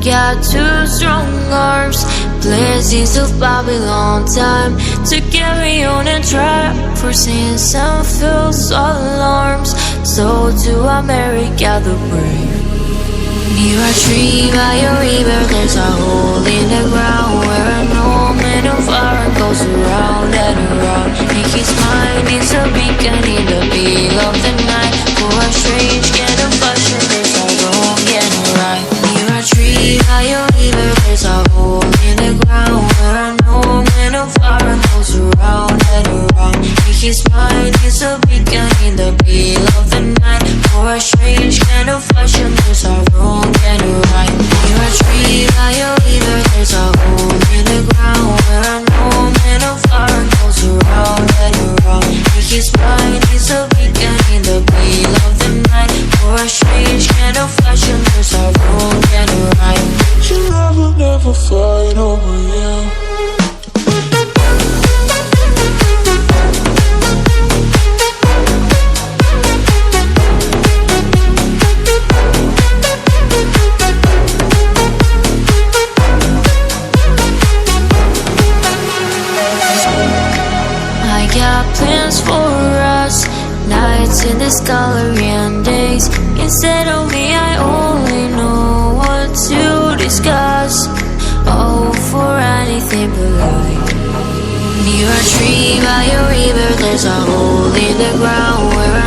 got two strong arms, blessings of Babylon, time to carry on and try. For sins and false alarms, so to America the brave. Near a tree by a river, there's a hole in the ground where an old man of iron goes around and around. In his mind is a beacon in the middle of the night. For a strange kind of fashion, there's a wrong and a right. Near a tree by a river, there's a hole in the ground where an old man of iron goes around and around. In his mind is a beacon in the middle of the night. For a strange kind of fashion, there's a wrong and a right. Near a tree by a river, there's a hole in the ground where an old man of iron goes around and around. In his mind is a beacon in the middle of the night. For a strange kind of fashion, there's a wrong and a right. Your love will never fight over you. Plans for us, nights in this gallery and days. Instead of me, I only know what to discuss. Oh, for anything but light. Near a tree by a river, there's a hole in the ground where